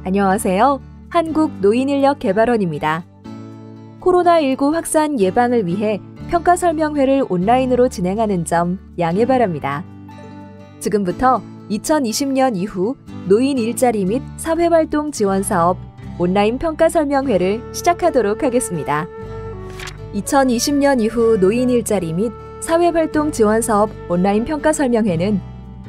안녕하세요. 한국노인인력개발원입니다. 코로나19 확산 예방을 위해 평가 설명회를 온라인으로 진행하는 점 양해 바랍니다. 지금부터 2020년 이후 노인 일자리 및 사회활동 지원 사업 온라인 평가 설명회를 시작하도록 하겠습니다. 2020년 이후 노인 일자리 및 사회활동 지원 사업 온라인 평가 설명회는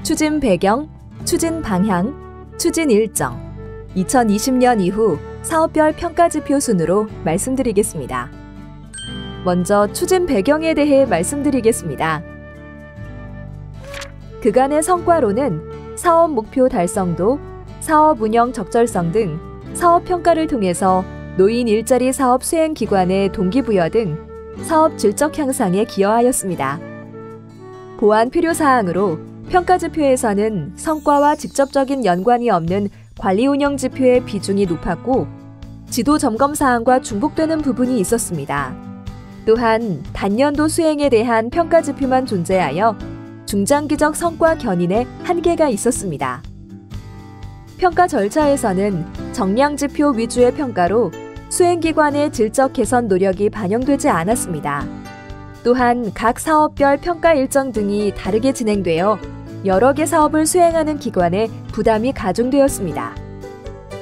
추진 배경, 추진 방향, 추진 일정, 2020년 이후 사업별 평가 지표 순으로 말씀드리겠습니다. 먼저 추진 배경에 대해 말씀드리겠습니다. 그간의 성과로는 사업 목표 달성도, 사업 운영 적절성 등 사업 평가를 통해서 노인 일자리 사업 수행 기관의 동기부여 등 사업 질적 향상에 기여하였습니다. 보완 필요사항으로 평가 지표에서는 성과와 직접적인 연관이 없는 관리 운영 지표의 비중이 높았고 지도 점검 사항과 중복되는 부분이 있었습니다. 또한 단년도 수행에 대한 평가 지표만 존재하여 중장기적 성과 견인에 한계가 있었습니다. 평가 절차에서는 정량 지표 위주의 평가로 수행기관의 질적 개선 노력이 반영되지 않았습니다. 또한 각 사업별 평가 일정 등이 다르게 진행되어 여러 개 사업을 수행하는 기관에 부담이 가중되었습니다.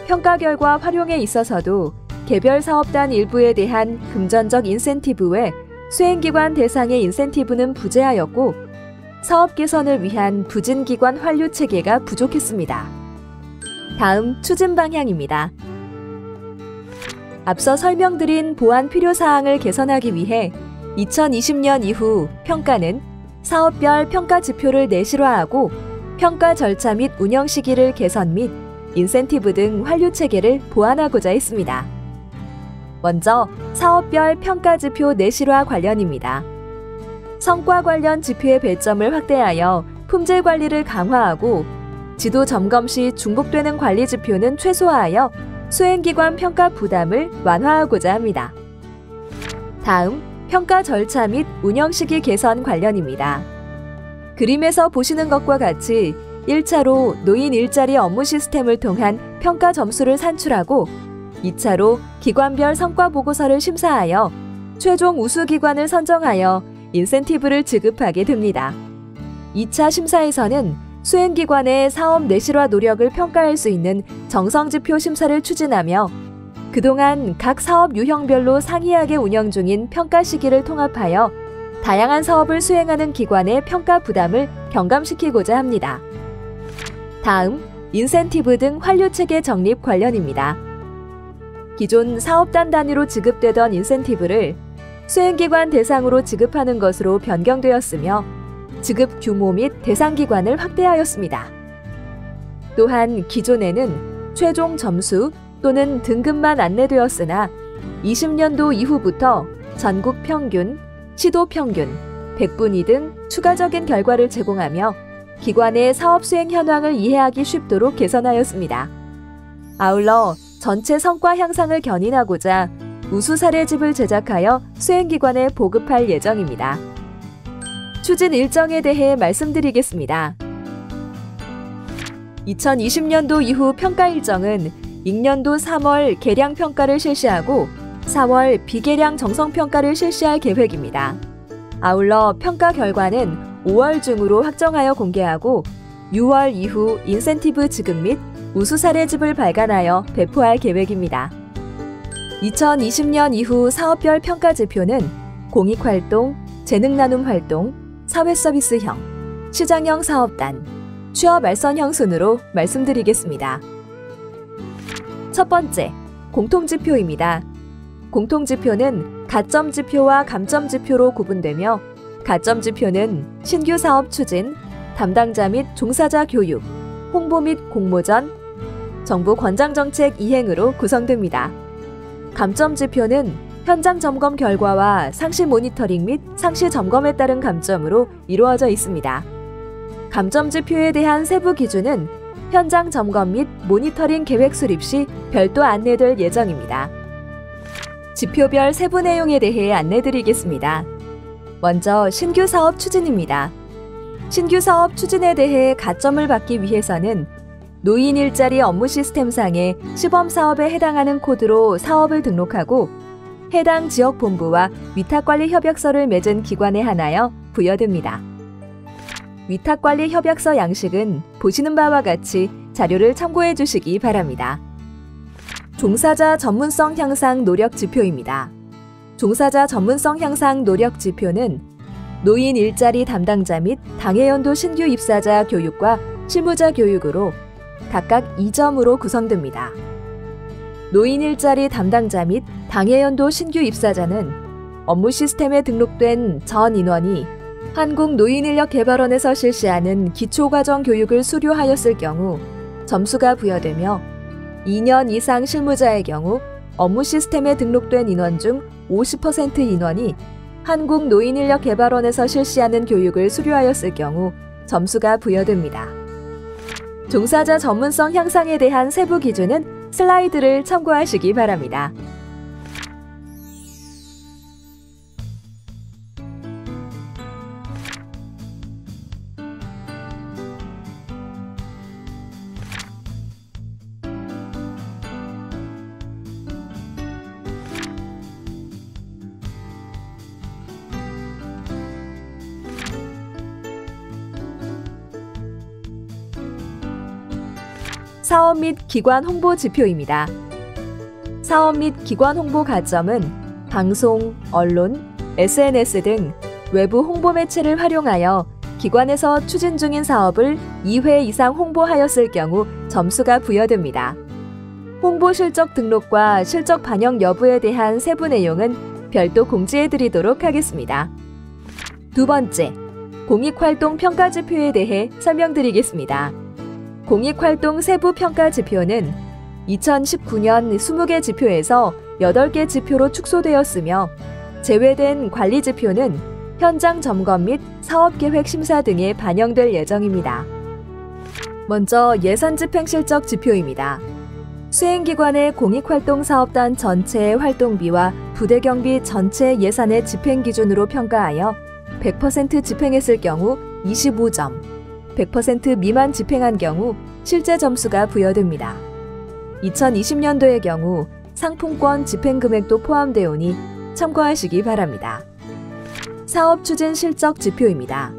평가 결과 활용에 있어서도 개별 사업단 일부에 대한 금전적 인센티브 외 수행기관 대상의 인센티브는 부재하였고 사업 개선을 위한 부진기관 환류 체계가 부족했습니다. 다음 추진 방향입니다. 앞서 설명드린 보완 필요사항을 개선하기 위해 2020년 이후 평가는 사업별 평가 지표를 내실화하고 평가 절차 및 운영 시기를 개선 및 인센티브 등 환류 체계를 보완하고자 했습니다. 먼저 사업별 평가 지표 내실화 관련입니다. 성과 관련 지표의 배점을 확대하여 품질 관리를 강화하고 지도 점검 시 중복되는 관리 지표는 최소화하여 수행기관 평가 부담을 완화하고자 합니다. 다음, 평가 절차 및 운영 시기 개선 관련입니다. 그림에서 보시는 것과 같이 1차로 노인 일자리 업무 시스템을 통한 평가 점수를 산출하고 2차로 기관별 성과 보고서를 심사하여 최종 우수기관을 선정하여 인센티브를 지급하게 됩니다. 2차 심사에서는 수행기관의 사업 내실화 노력을 평가할 수 있는 정성지표 심사를 추진하며 그동안 각 사업 유형별로 상이하게 운영 중인 평가 시기를 통합하여 다양한 사업을 수행하는 기관의 평가 부담을 경감시키고자 합니다. 다음, 인센티브 등 환류체계 정립 관련입니다. 기존 사업단 단위로 지급되던 인센티브를 수행기관 대상으로 지급하는 것으로 변경되었으며 지급 규모 및 대상 기관을 확대하였습니다. 또한 기존에는 최종 점수 또는 등급만 안내되었으나 20년도 이후부터 전국 평균, 시도 평균, 100분위 등 추가적인 결과를 제공하며 기관의 사업 수행 현황을 이해하기 쉽도록 개선하였습니다. 아울러 전체 성과 향상을 견인하고자 우수 사례집을 제작하여 수행기관에 보급할 예정입니다. 추진 일정에 대해 말씀드리겠습니다. 2020년도 이후 평가 일정은 익년도 3월 개량 평가를 실시하고 4월 비개량 정성 평가를 실시할 계획입니다. 아울러 평가 결과는 5월 중으로 확정하여 공개하고 6월 이후 인센티브 지급 및 우수 사례집을 발간하여 배포할 계획입니다. 2020년 이후 사업별 평가 지표는 공익활동, 재능나눔 활동, 사회서비스형, 시장형 사업단, 취업 알선형 순으로 말씀드리겠습니다. 첫 번째, 공통지표입니다. 공통지표는 가점지표와 감점지표로 구분되며 가점지표는 신규 사업 추진, 담당자 및 종사자 교육, 홍보 및 공모전, 정부 권장정책 이행으로 구성됩니다. 감점지표는 현장 점검 결과와 상시 모니터링 및 상시 점검에 따른 감점으로 이루어져 있습니다. 감점지표에 대한 세부 기준은 현장 점검 및 모니터링 계획 수립 시 별도 안내될 예정입니다. 지표별 세부 내용에 대해 안내드리겠습니다. 먼저 신규 사업 추진입니다. 신규 사업 추진에 대해 가점을 받기 위해서는 노인 일자리 업무 시스템상의 시범사업에 해당하는 코드로 사업을 등록하고 해당 지역본부와 위탁관리 협약서를 맺은 기관에 한하여 부여됩니다. 위탁관리 협약서 양식은 보시는 바와 같이 자료를 참고해 주시기 바랍니다. 종사자 전문성 향상 노력 지표입니다. 종사자 전문성 향상 노력 지표는 노인 일자리 담당자 및 당해연도 신규 입사자 교육과 실무자 교육으로 각각 2점으로 구성됩니다. 노인 일자리 담당자 및 당해연도 신규 입사자는 업무 시스템에 등록된 전 인원이 한국노인인력개발원에서 실시하는 기초과정 교육을 수료하였을 경우 점수가 부여되며 2년 이상 실무자의 경우 업무 시스템에 등록된 인원 중 50% 인원이 한국노인인력개발원에서 실시하는 교육을 수료하였을 경우 점수가 부여됩니다. 종사자 전문성 향상에 대한 세부 기준은 슬라이드를 참고하시기 바랍니다. 사업 및 기관 홍보 지표입니다. 사업 및 기관 홍보 가점은 방송, 언론, SNS 등 외부 홍보 매체를 활용하여 기관에서 추진 중인 사업을 2회 이상 홍보하였을 경우 점수가 부여됩니다. 홍보 실적 등록과 실적 반영 여부에 대한 세부 내용은 별도 공지해드리도록 하겠습니다. 두 번째, 공익활동 평가 지표에 대해 설명드리겠습니다. 공익활동 세부 평가 지표는 2019년 20개 지표에서 8개 지표로 축소되었으며 제외된 관리 지표는 현장 점검 및 사업계획 심사 등에 반영될 예정입니다. 먼저 예산 집행 실적 지표입니다. 수행기관의 공익활동 사업단 전체의 활동비와 부대 경비 전체 예산의 집행 기준으로 평가하여 100% 집행했을 경우 25점, 100% 미만 집행한 경우 실제 점수가 부여됩니다. 2020년도의 경우 상품권 집행 금액도 포함되오니 참고하시기 바랍니다. 사업 추진 실적 지표입니다.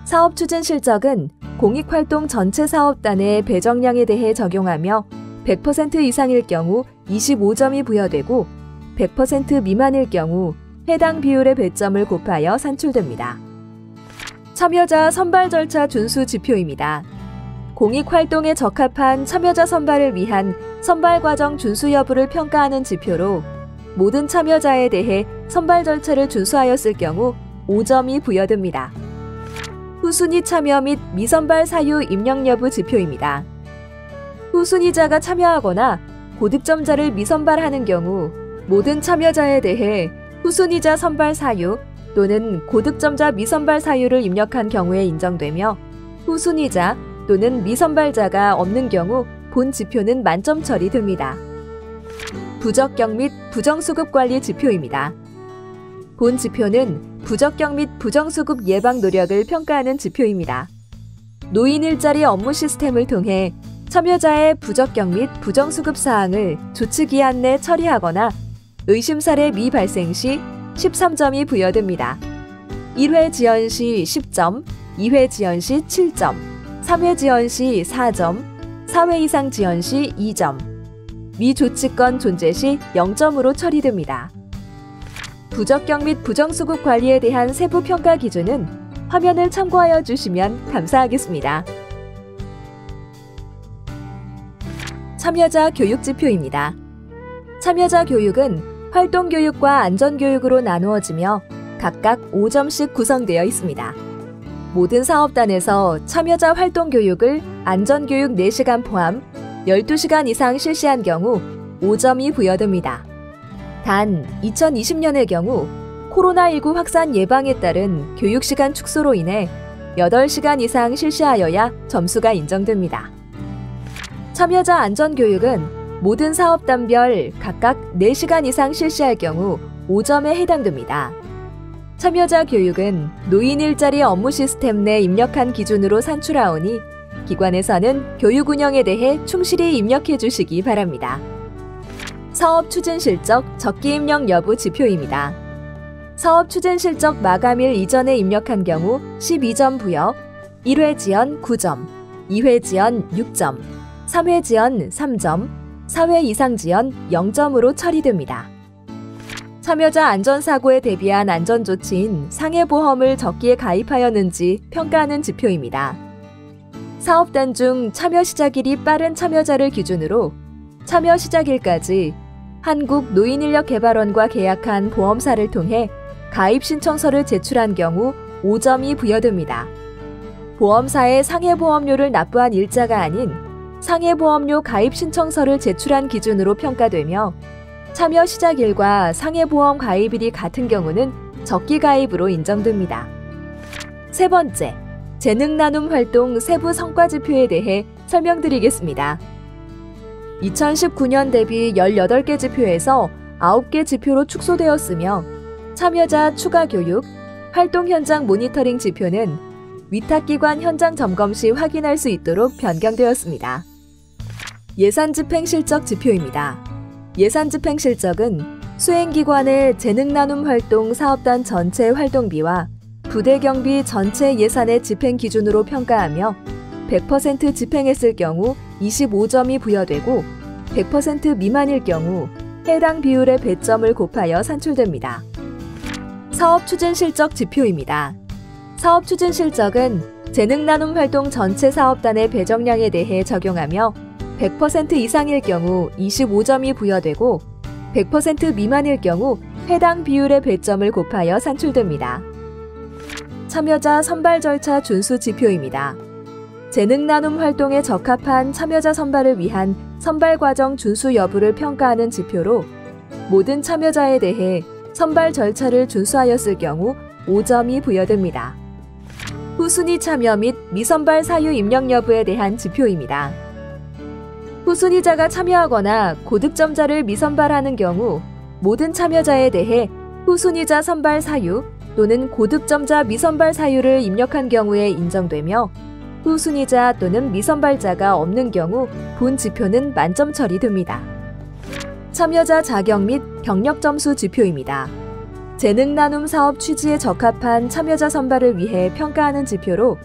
사업 추진 실적은 공익활동 전체 사업단의 배정량에 대해 적용하며 100% 이상일 경우 25점이 부여되고 100% 미만일 경우 해당 비율의 배점을 곱하여 산출됩니다. 참여자 선발 절차 준수 지표입니다. 공익활동에 적합한 참여자 선발을 위한 선발 과정 준수 여부를 평가하는 지표로 모든 참여자에 대해 선발 절차를 준수하였을 경우 5점이 부여됩니다. 후순위 참여 및 미선발 사유 입력 여부 지표입니다. 후순위자가 참여하거나 고득점자를 미선발하는 경우 모든 참여자에 대해 후순위자 선발 사유 또는 고득점자 미선발 사유를 입력한 경우에 인정되며 후순위자 또는 미선발자가 없는 경우 본 지표는 만점 처리됩니다. 부적격 및 부정수급 관리 지표입니다. 본 지표는 부적격 및 부정수급 예방 노력을 평가하는 지표입니다. 노인 일자리 업무 시스템을 통해 참여자의 부적격 및 부정수급 사항을 조치 기한 내 처리하거나 의심 사례 미발생 시 13점이 부여됩니다. 1회 지연 시 10점, 2회 지연 시 7점, 3회 지연 시 4점, 4회 이상 지연 시 2점, 미조치권 존재 시 0점으로 처리됩니다. 부적격 및 부정수급 관리에 대한 세부 평가 기준은 화면을 참고하여 주시면 감사하겠습니다. 참여자 교육 지표입니다. 참여자 교육은 활동교육과 안전교육으로 나누어지며 각각 5점씩 구성되어 있습니다. 모든 사업단에서 참여자 활동교육을 안전교육 4시간 포함 12시간 이상 실시한 경우 5점이 부여됩니다. 단 2020년의 경우 코로나19 확산 예방에 따른 교육시간 축소로 인해 8시간 이상 실시하여야 점수가 인정됩니다. 참여자 안전교육은 모든 사업단별 각각 4시간 이상 실시할 경우 5점에 해당됩니다. 참여자 교육은 노인 일자리 업무 시스템 내 입력한 기준으로 산출하오니 기관에서는 교육 운영에 대해 충실히 입력해 주시기 바랍니다. 사업 추진 실적 적기 입력 여부 지표입니다. 사업 추진 실적 마감일 이전에 입력한 경우 12점 부여, 1회 지연 9점, 2회 지연 6점, 3회 지연 3점, 4회 이상 지연 0점으로 처리됩니다. 참여자 안전사고에 대비한 안전조치인 상해보험을 적기에 가입하였는지 평가하는 지표입니다. 사업단 중 참여 시작일이 빠른 참여자를 기준으로 참여 시작일까지 한국노인인력개발원과 계약한 보험사를 통해 가입 신청서를 제출한 경우 5점이 부여됩니다. 보험사에 상해보험료를 납부한 일자가 아닌 상해보험료 가입 신청서를 제출한 기준으로 평가되며 참여 시작일과 상해보험 가입일이 같은 경우는 적기 가입으로 인정됩니다. 세 번째, 재능 나눔 활동 세부 성과 지표에 대해 설명드리겠습니다. 2019년 대비 18개 지표에서 9개 지표로 축소되었으며 참여자 추가 교육, 활동 현장 모니터링 지표는 위탁기관 현장 점검 시 확인할 수 있도록 변경되었습니다. 예산 집행 실적 지표입니다. 예산 집행 실적은 수행기관의 재능 나눔 활동 사업단 전체 활동비와 부대 경비 전체 예산의 집행 기준으로 평가하며 100% 집행했을 경우 25점이 부여되고 100% 미만일 경우 해당 비율의 배점을 곱하여 산출됩니다. 사업 추진 실적 지표입니다. 사업 추진 실적은 재능 나눔 활동 전체 사업단의 배정량에 대해 적용하며 100% 이상일 경우 25점이 부여되고 100% 미만일 경우 해당 비율의 배점을 곱하여 산출됩니다. 참여자 선발 절차 준수 지표입니다. 재능 나눔 활동에 적합한 참여자 선발을 위한 선발 과정 준수 여부를 평가하는 지표로 모든 참여자에 대해 선발 절차를 준수하였을 경우 5점이 부여됩니다. 후순위 참여 및 미선발 사유 입력 여부에 대한 지표입니다. 후순위자가 참여하거나 고득점자를 미선발하는 경우 모든 참여자에 대해 후순위자 선발 사유 또는 고득점자 미선발 사유를 입력한 경우에 인정되며 후순위자 또는 미선발자가 없는 경우 본 지표는 만점 처리됩니다. 참여자 자격 및 경력 점수 지표입니다. 재능 나눔 사업 취지에 적합한 참여자 선발을 위해 평가하는 지표로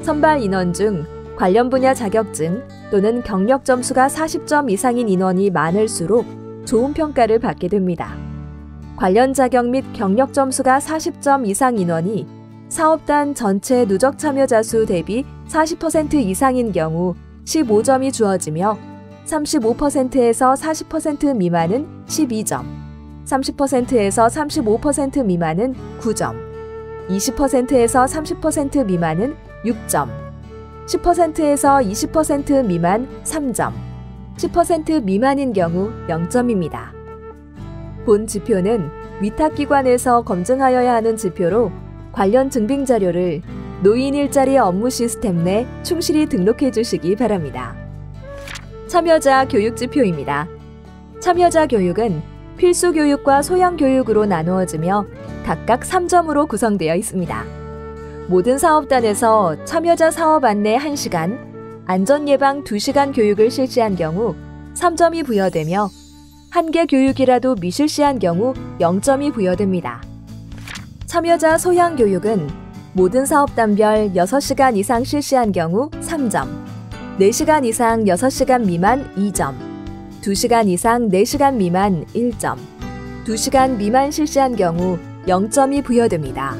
선발 인원 중 관련 분야 자격증 또는 경력 점수가 40점 이상인 인원이 많을수록 좋은 평가를 받게 됩니다. 관련 자격 및 경력 점수가 40점 이상 인원이 사업단 전체 누적 참여자 수 대비 40% 이상인 경우 15점이 주어지며 35%에서 40% 미만은 12점, 30%에서 35% 미만은 9점, 20%에서 30% 미만은 6점, 10%에서 20% 미만 3점, 10% 미만인 경우 0점입니다. 본 지표는 위탁기관에서 검증하여야 하는 지표로 관련 증빙 자료를 노인 일자리 업무 시스템 내 충실히 등록해 주시기 바랍니다. 참여자 교육 지표입니다. 참여자 교육은 필수 교육과 소양 교육으로 나누어지며 각각 3점으로 구성되어 있습니다. 모든 사업단에서 참여자 사업 안내 1시간, 안전 예방 2시간 교육을 실시한 경우 3점이 부여되며 한 개 교육이라도 미실시한 경우 0점이 부여됩니다. 참여자 소양 교육은 모든 사업단별 6시간 이상 실시한 경우 3점, 4시간 이상 6시간 미만 2점, 2시간 이상 4시간 미만 1점, 2시간 미만 실시한 경우 0점이 부여됩니다.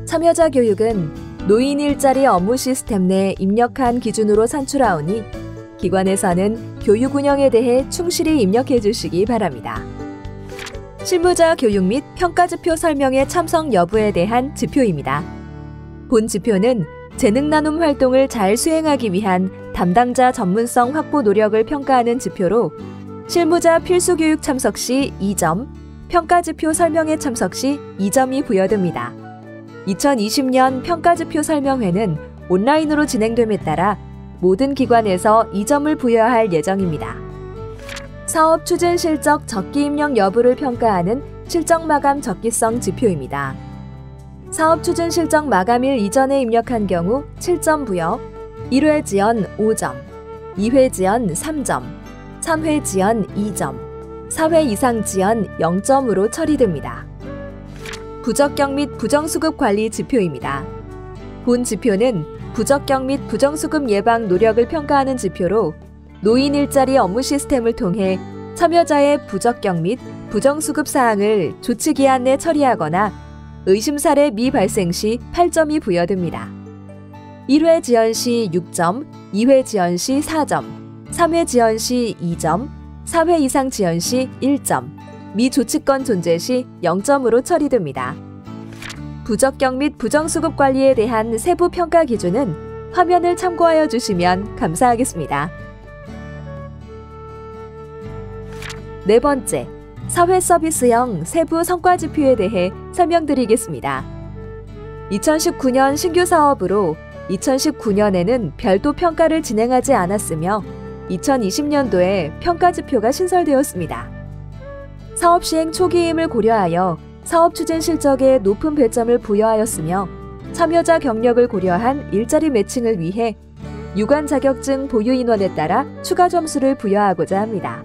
참여자 교육은 노인 일자리 업무 시스템 내 입력한 기준으로 산출하오니 기관에서는 교육 운영에 대해 충실히 입력해 주시기 바랍니다. 실무자 교육 및 평가지표 설명의 참석 여부에 대한 지표입니다. 본 지표는 재능 나눔 활동을 잘 수행하기 위한 담당자 전문성 확보 노력을 평가하는 지표로 실무자 필수 교육 참석 시 2점, 평가지표 설명회 참석 시 2점이 부여됩니다. 2020년 평가지표 설명회는 온라인으로 진행됨에 따라 모든 기관에서 2점을 부여할 예정입니다. 사업 추진 실적 적기 입력 여부를 평가하는 실적 마감 적기성 지표입니다. 사업 추진 실적 마감일 이전에 입력한 경우 7점 부여, 1회 지연 5점, 2회 지연 3점, 3회 지연 2점, 4회 이상 지연 0점으로 처리됩니다. 부적격 및 부정수급 관리 지표입니다. 본 지표는 부적격 및 부정수급 예방 노력을 평가하는 지표로 노인 일자리 업무 시스템을 통해 참여자의 부적격 및 부정수급 사항을 조치 기한 내 처리하거나 의심 사례 미발생 시 8점이 부여됩니다. 1회 지연 시 6점, 2회 지연 시 4점, 3회 지연 시 2점, 4회 이상 지연 시 1점, 미조치권 존재 시 0점으로 처리됩니다. 부적격 및 부정수급 관리에 대한 세부 평가 기준은 화면을 참고하여 주시면 감사하겠습니다. 네 번째, 사회 서비스형 세부 성과 지표에 대해 설명드리겠습니다. 2019년 신규 사업으로 2019년에는 별도 평가를 진행하지 않았으며 2020년도에 평가 지표가 신설되었습니다. 사업 시행 초기임을 고려하여 사업 추진 실적에 높은 배점을 부여하였으며 참여자 경력을 고려한 일자리 매칭을 위해 유관 자격증 보유 인원에 따라 추가 점수를 부여하고자 합니다.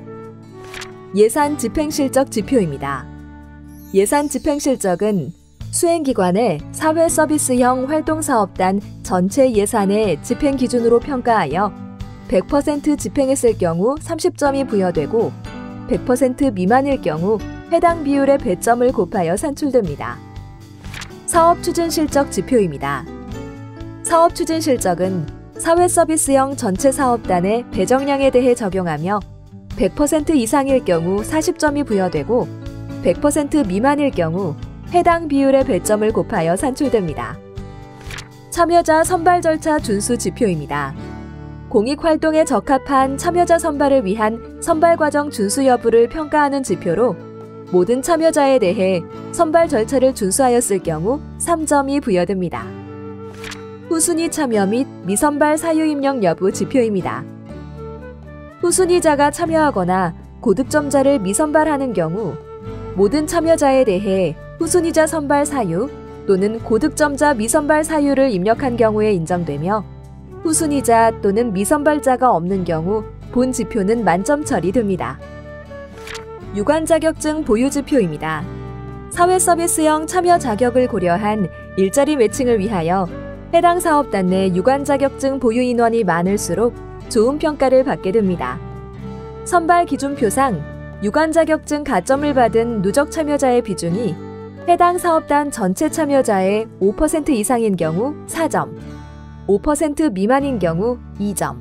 예산 집행 실적 지표입니다. 예산 집행 실적은 수행기관의 사회 서비스형 활동사업단 전체 예산의 집행 기준으로 평가하여 100% 집행했을 경우 30점이 부여되고 100% 미만일 경우 해당 비율의 배점을 곱하여 산출됩니다. 사업 추진 실적 지표입니다. 사업 추진 실적은 사회 서비스형 전체 사업단의 배정량에 대해 적용하며 100% 이상일 경우 40점이 부여되고 100% 미만일 경우 해당 비율의 배점을 곱하여 산출됩니다. 참여자 선발 절차 준수 지표입니다. 공익활동에 적합한 참여자 선발을 위한 선발 과정 준수 여부를 평가하는 지표로 모든 참여자에 대해 선발 절차를 준수하였을 경우 3점이 부여됩니다. 후순위 참여 및 미선발 사유 입력 여부 지표입니다. 후순위자가 참여하거나 고득점자를 미선발하는 경우 모든 참여자에 대해 후순위자 선발 사유 또는 고득점자 미선발 사유를 입력한 경우에 인정되며 후순위자 또는 미선발자가 없는 경우 본 지표는 만점 처리됩니다. 유관 자격증 보유 지표입니다. 사회 서비스형 참여 자격을 고려한 일자리 매칭을 위하여 해당 사업단 내 유관 자격증 보유 인원이 많을수록 좋은 평가를 받게 됩니다. 선발 기준표상 유관 자격증 가점을 받은 누적 참여자의 비중이 해당 사업단 전체 참여자의 5% 이상인 경우 4점, 5% 미만인 경우 2점,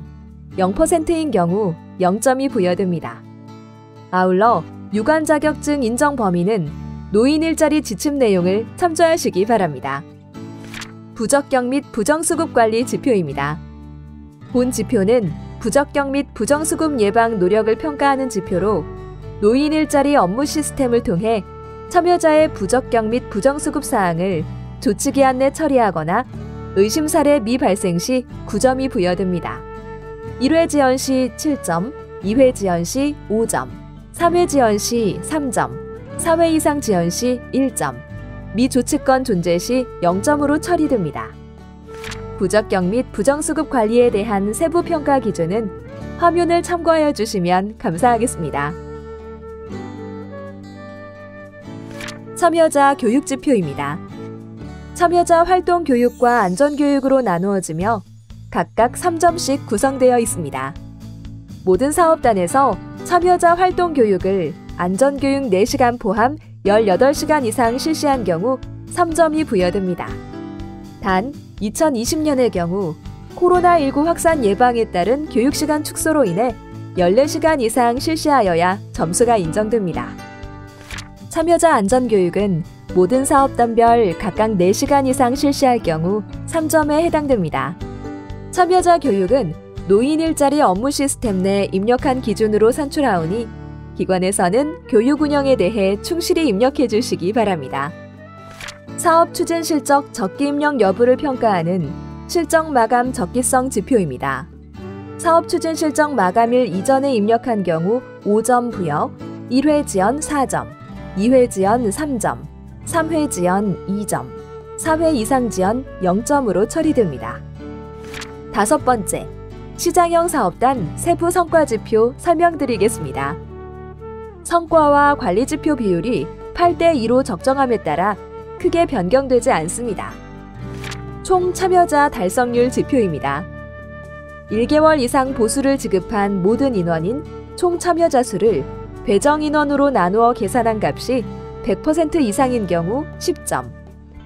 0%인 경우 0점이 부여됩니다. 아울러 유관 자격증 인정 범위는 노인 일자리 지침 내용을 참조하시기 바랍니다. 부적격 및 부정수급 관리 지표입니다. 본 지표는 부적격 및 부정수급 예방 노력을 평가하는 지표로 노인 일자리 업무 시스템을 통해 참여자의 부적격 및 부정수급 사항을 조치 기한 내 처리하거나 의심 사례 미발생 시 9점이 부여됩니다. 1회 지연 시 7점, 2회 지연 시 5점, 3회 지연 시 3점, 4회 이상 지연 시 1점, 미조치권 존재 시 0점으로 처리됩니다. 부적격 및 부정수급 관리에 대한 세부 평가 기준은 화면을 참고하여 주시면 감사하겠습니다. 참여자 교육 지표입니다. 참여자 활동 교육과 안전 교육으로 나누어지며 각각 3점씩 구성되어 있습니다. 모든 사업단에서 참여자 활동 교육을 안전 교육 4시간 포함 18시간 이상 실시한 경우 3점이 부여됩니다. 단 2020년의 경우 코로나19 확산 예방에 따른 교육시간 축소로 인해 14시간 이상 실시하여야 점수가 인정됩니다. 참여자 안전교육은 모든 사업단별 각각 4시간 이상 실시할 경우 3점에 해당됩니다. 참여자 교육은 노인 일자리 업무 시스템 내 입력한 기준으로 산출하오니 기관에서는 교육 운영에 대해 충실히 입력해 주시기 바랍니다. 사업 추진 실적 적기 입력 여부를 평가하는 실적 마감 적기성 지표입니다. 사업 추진 실적 마감일 이전에 입력한 경우 5점 부여, 1회 지연 4점, 2회 지연 3점, 3회 지연 2점, 4회 이상 지연 0점으로 처리됩니다. 다섯 번째, 시장형 사업단 세부 성과지표 설명드리겠습니다. 성과와 관리지표 비율이 8대2로 적정함에 따라 크게 변경되지 않습니다. 총 참여자 달성률 지표입니다. 1개월 이상 보수를 지급한 모든 인원인 총 참여자 수를 배정 인원으로 나누어 계산한 값이 100% 이상인 경우 10점,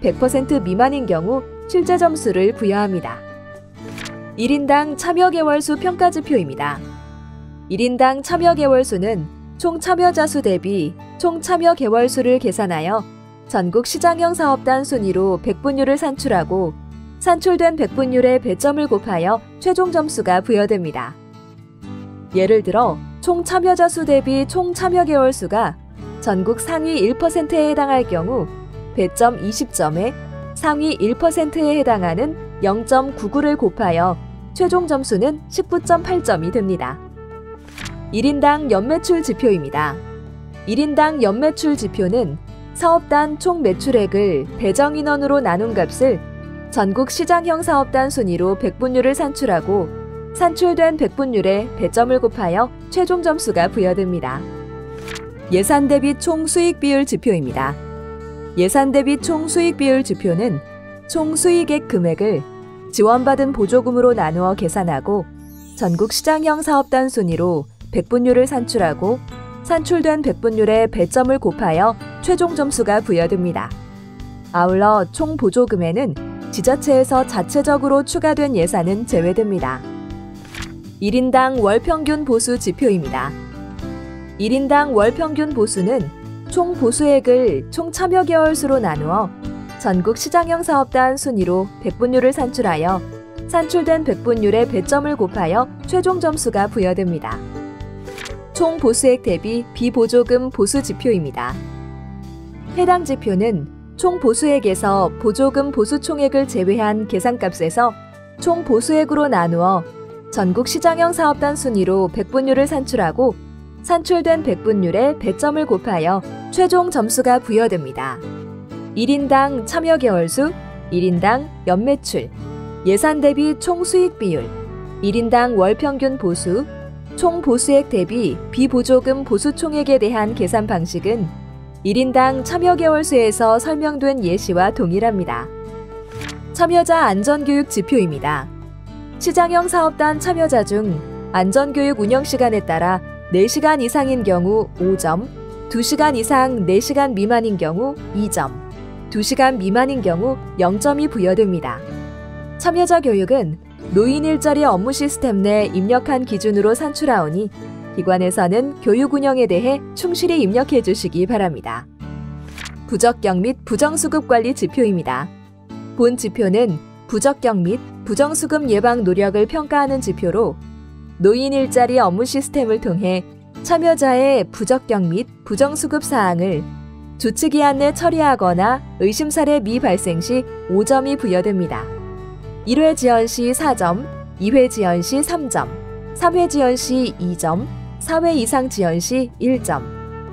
100% 미만인 경우 실제 점수를 부여합니다. 1인당 참여 개월수 평가 지표입니다. 1인당 참여 개월수는 총 참여자 수 대비 총 참여 개월수를 계산하여 전국 시장형 사업단 순위로 백분율을 산출하고 산출된 백분율의 배점을 곱하여 최종 점수가 부여됩니다. 예를 들어 총 참여자 수 대비 총 참여 개월수가 전국 상위 1%에 해당할 경우 배점 20점에 상위 1%에 해당하는 0.99를 곱하여 최종 점수는 19.8점이 됩니다. 1인당 연매출 지표입니다. 1인당 연매출 지표는 사업단 총 매출액을 배정 인원으로 나눈 값을 전국 시장형 사업단 순위로 백분율을 산출하고 산출된 백분율에 배점을 곱하여 최종 점수가 부여됩니다. 예산 대비 총 수익 비율 지표입니다. 예산 대비 총 수익 비율 지표는 총 수익액 금액을 지원받은 보조금으로 나누어 계산하고 전국 시장형 사업단 순위로 백분율을 산출하고 산출된 백분율에 배점을 곱하여 최종 점수가 부여됩니다. 아울러 총 보조금에는 지자체에서 자체적으로 추가된 예산은 제외됩니다. 1인당 월평균 보수 지표입니다. 1인당 월평균 보수는 총 보수액을 총 참여 개월수로 나누어 전국 시장형 사업단 순위로 백분율을 산출하여 산출된 백분율의 배점을 곱하여 최종 점수가 부여됩니다. 총 보수액 대비 비보조금 보수 지표입니다. 해당 지표는 총 보수액에서 보조금 보수 총액을 제외한 계산값에서 총 보수액으로 나누어 전국 시장형 사업단 순위로 백분율을 산출하고 산출된 백분율의 배점을 곱하여 최종 점수가 부여됩니다. 1인당 참여 개월수, 1인당 연매출, 예산 대비 총 수익 비율, 1인당 월평균 보수, 총 보수액 대비 비보조금 보수 총액에 대한 계산 방식은 1인당 참여 개월수에서 설명된 예시와 동일합니다. 참여자 안전교육 지표입니다. 시장형 사업단 참여자 중 안전교육 운영시간에 따라 4시간 이상인 경우 5점, 2시간 이상 4시간 미만인 경우 2점, 2시간 미만인 경우 0점이 부여됩니다. 참여자 교육은 노인 일자리 업무 시스템 내 입력한 기준으로 산출하오니 기관에서는 교육 운영에 대해 충실히 입력해 주시기 바랍니다. 부적격 및 부정수급 관리 지표입니다. 본 지표는 부적격 및 부정수급 예방 노력을 평가하는 지표로 노인 일자리 업무 시스템을 통해 참여자의 부적격 및 부정수급 사항을 조치기한 내 처리하거나 의심 사례 미발생 시 5점이 부여됩니다. 1회 지연 시 4점, 2회 지연 시 3점, 3회 지연 시 2점, 4회 이상 지연 시 1점,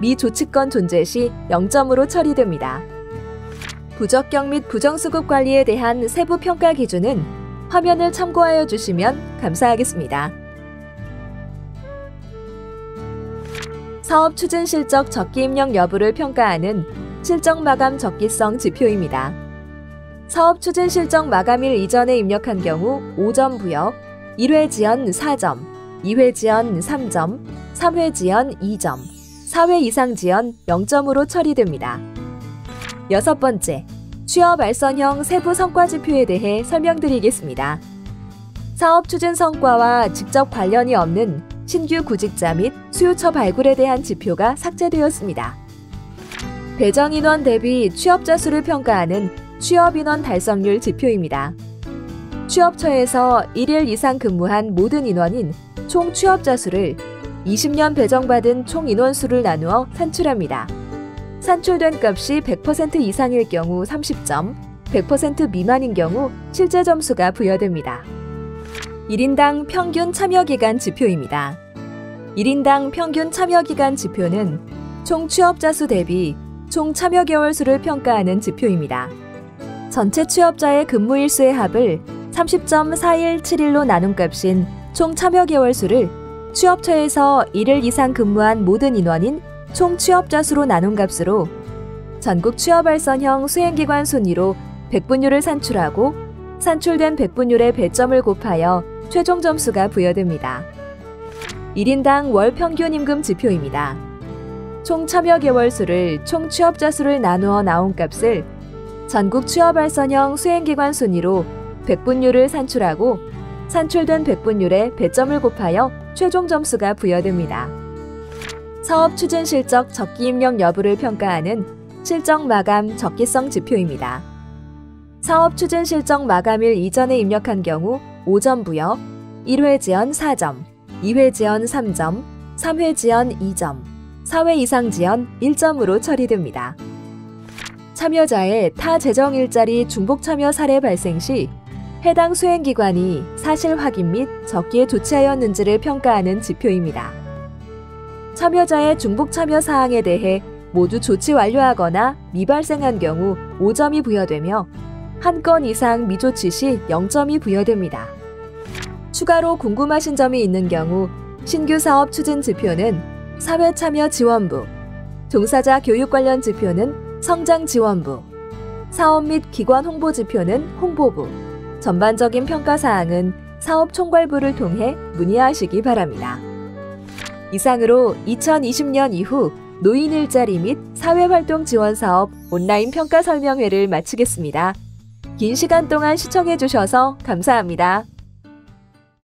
미조치권 존재 시 0점으로 처리됩니다. 부적격 및 부정수급 관리에 대한 세부 평가 기준은 화면을 참고하여 주시면 감사하겠습니다. 사업 추진 실적 적기 입력 여부를 평가하는 실적 마감 적기성 지표입니다. 사업 추진 실적 마감일 이전에 입력한 경우 5점 부여, 1회 지연 4점, 2회 지연 3점, 3회 지연 2점, 4회 이상 지연 0점으로 처리됩니다. 여섯 번째, 취업 알선형 세부 성과 지표에 대해 설명드리겠습니다. 사업 추진 성과와 직접 관련이 없는 신규 구직자 및 수요처 발굴에 대한 지표가 삭제되었습니다. 배정 인원 대비 취업자 수를 평가하는 취업 인원 달성률 지표입니다. 취업처에서 1일 이상 근무한 모든 인원인 총 취업자 수를 20년 배정받은 총 인원수를 나누어 산출합니다. 산출된 값이 100% 이상일 경우 30점, 100% 미만인 경우 실제 점수가 부여됩니다. 1인당 평균 참여기간 지표입니다. 1인당 평균 참여기간 지표는 총 취업자 수 대비 총 참여 개월 수를 평가하는 지표입니다. 전체 취업자의 근무 일수의 합을 30.4171로 나눈 값인 총 참여 개월 수를 취업처에서 1일 이상 근무한 모든 인원인 총 취업자 수로 나눈 값으로 전국 취업알선형 수행기관 순위로 백분율을 산출하고 산출된 백분율의 배점을 곱하여 최종 점수가 부여됩니다. 1인당 월 평균 임금 지표입니다. 총 참여 개월 수를 총 취업자 수를 나누어 나온 값을 전국 취업알선형 수행기관 순위로 백분율을 산출하고 산출된 백분율의 배점을 곱하여 최종 점수가 부여됩니다. 사업 추진 실적 적기 입력 여부를 평가하는 실적 마감 적기성 지표입니다. 사업 추진 실적 마감일 이전에 입력한 경우 5점 부여, 1회 지연 4점, 2회 지연 3점, 3회 지연 2점, 4회 이상 지연 1점으로 처리됩니다. 참여자의 타 재정 일자리 중복 참여 사례 발생 시 해당 수행기관이 사실 확인 및 적기에 조치하였는지를 평가하는 지표입니다. 참여자의 중복 참여 사항에 대해 모두 조치 완료하거나 미발생한 경우 5점이 부여되며 한 건 이상 미조치 시 0점이 부여됩니다. 추가로 궁금하신 점이 있는 경우 신규 사업 추진 지표는 사회 참여 지원부, 종사자 교육 관련 지표는 성장 지원부, 사업 및 기관 홍보 지표는 홍보부, 전반적인 평가 사항은 사업 총괄부를 통해 문의하시기 바랍니다. 이상으로 2020년 이후 노인 일자리 및 사회활동 지원 사업 온라인 평가 설명회를 마치겠습니다. 긴 시간 동안 시청해 주셔서 감사합니다.